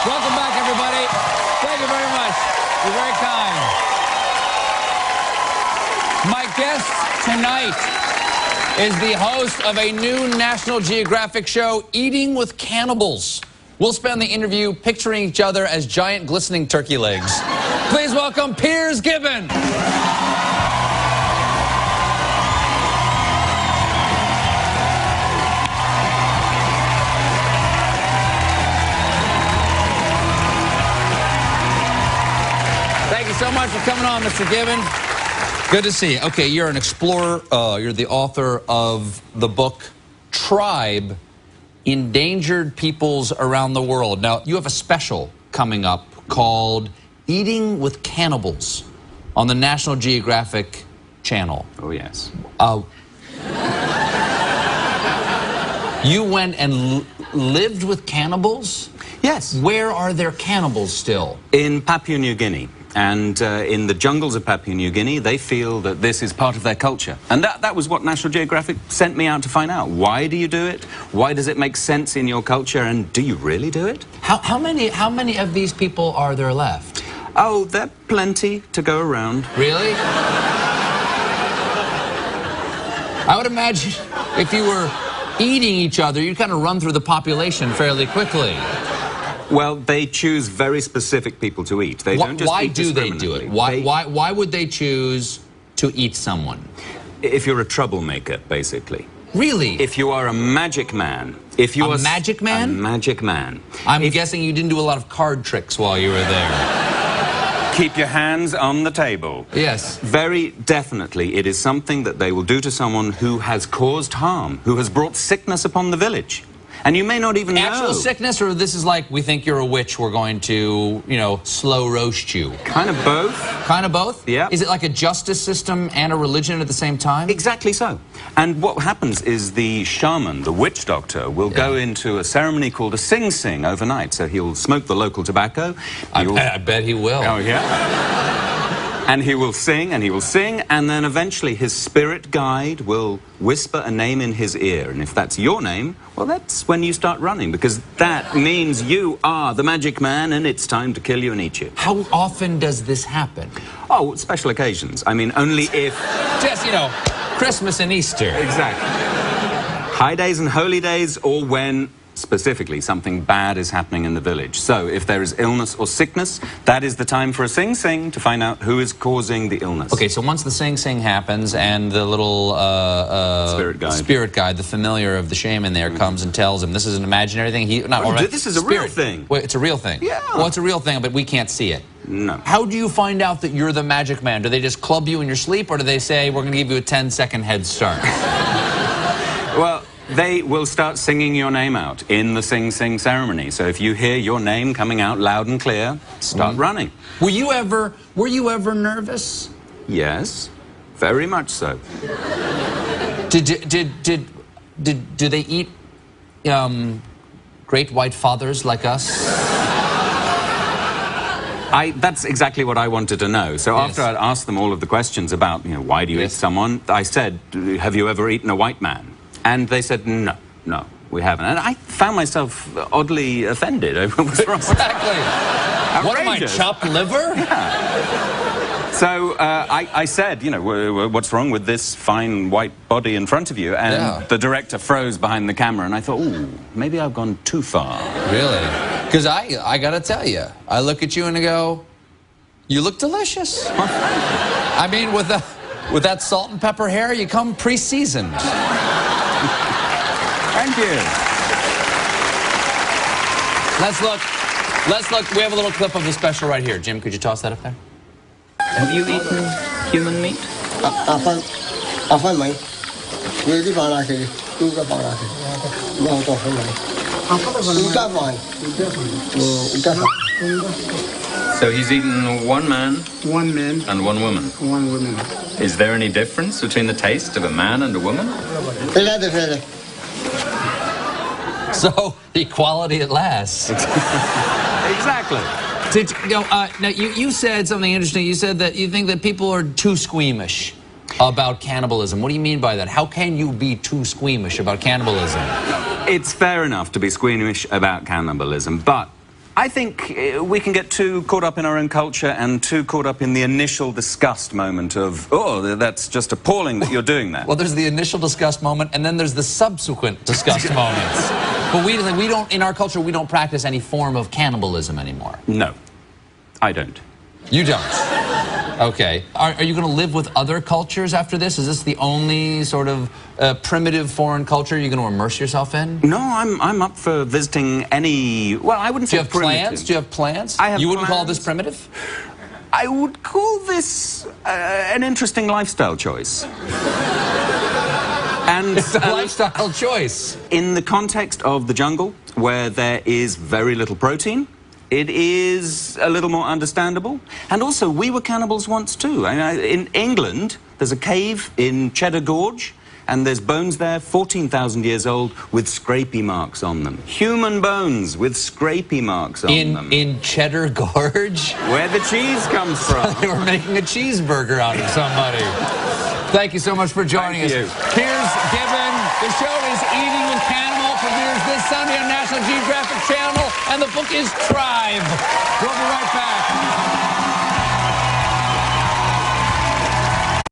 Welcome back, everybody. Thank you very much. You're very kind. My guest tonight is the host of a new National Geographic show, Eating with Cannibals. We'll spend the interview picturing each other as giant glistening turkey legs. Please welcome Piers Gibbon. Thank you so much for coming on, Mr. Gibbon. Good to see you. Okay, you're an explorer. You're the author of the book Tribe, Endangered Peoples Around the World. Now, you have a special coming up called Eating with Cannibals on the National Geographic channel. Oh, yes. You went and lived with cannibals? Yes. Where are there cannibals still? In Papua New Guinea. And in the jungles of Papua New Guinea, they feel that this is part of their culture. And that was what National Geographic sent me out to find out. Why do you do it? Why does it make sense in your culture? And do you really do it? How many of these people are there left? Oh, there are plenty to go around. Really? I would imagine if you were eating each other, you'd kind of run through the population fairly quickly. Well, they choose very specific people to eat. They don't just why eat do they do it? Why would they choose to eat someone? If you're a troublemaker, basically. Really? If you are a magic man. If you a are magic man? A magic man. I'm guessing you didn't do a lot of card tricks while you were there. Keep your hands on the table. Yes. Very definitely, it is something that they will do to someone who has caused harm, who has brought sickness upon the village. And you may not even know. Actual sickness, or this is like, we think you're a witch, we're going to, you know, slow roast you? Kind of both. Kind of both? Yeah. Is it like a justice system and a religion at the same time? Exactly so. And what happens is the shaman, the witch doctor, will go into a ceremony called a sing-sing overnight. So he'll smoke the local tobacco. I bet he will. Oh, yeah? And he will sing, and he will sing, and then eventually his spirit guide will whisper a name in his ear. And if that's your name, well, that's when you start running, because that means you are the magic man, and it's time to kill you and eat you. How often does this happen? Oh, special occasions. I mean, only if... Just, you know, Christmas and Easter. Exactly. High days and holy days, or when... specifically, something bad is happening in the village. So, if there is illness or sickness, that is the time for a sing-sing to find out who is causing the illness. Okay, so once the sing-sing happens and the little spirit guide, the familiar of the shaman there, comes and tells him this is an imaginary thing. This is a real thing. Wait, it's a real thing? Yeah. Well, it's a real thing, but we can't see it. No. How do you find out that you're the magic man? Do they just club you in your sleep, or do they say, we're going to give you a 10-second head start? Well... they will start singing your name out in the sing-sing ceremony. So if you hear your name coming out loud and clear, start running. Were you ever nervous? Yes, very much so. Do they eat great white fathers like us? That's exactly what I wanted to know. So after I'd asked them all of the questions about, you know, why do you eat someone, I said, have you ever eaten a white man? And they said, no, we haven't. And I found myself oddly offended. What's wrong? Exactly. What am I, chopped liver? Yeah. So I said, you know, what's wrong with this fine white body in front of you? And the director froze behind the camera, and I thought, ooh, maybe I've gone too far. Really? Because I got to tell you, I look at you and I go, you look delicious. I mean, with that salt and pepper hair, you come pre-seasoned. Thank you. Let's look. We have a little clip of the special right here. Jim, could you toss that up there? Have you eaten human meat? So he's eaten one man? One man. And one woman? One woman. Is there any difference between the taste of a man and a woman? So, equality at last. Exactly. Now, you said something interesting. You said that you think that people are too squeamish about cannibalism. What do you mean by that? How can you be too squeamish about cannibalism? It's fair enough to be squeamish about cannibalism, but I think we can get too caught up in our own culture and too caught up in the initial disgust moment of, oh, that's just appalling that you're doing that. Well, there's the initial disgust moment, and then there's the subsequent disgust moments. But we don't, in our culture, we don't practice any form of cannibalism anymore. No, I don't. You don't? Okay. Are you going to live with other cultures after this? Is this the only sort of primitive foreign culture you're going to immerse yourself in? No, I'm up for visiting any... Well, I wouldn't say primitive. Do you have plans? Do you have plans? I have You wouldn't plans. call this primitive? I would call this an interesting lifestyle choice. And it's a lifestyle choice. In the context of the jungle, where there is very little protein, it is a little more understandable. And also, we were cannibals once too. In England, there's a cave in Cheddar Gorge, and there's bones there 14,000 years old with scrapey marks on them. Human bones with scrapey marks on them. In Cheddar Gorge? Where the cheese comes from. They were making a cheeseburger out of somebody. Thank you so much for joining us. Piers Gibbon. The show is Eating with Cannibal, premieres this Sunday on National Geographic Channel, and the book is Tribe. We'll be right back.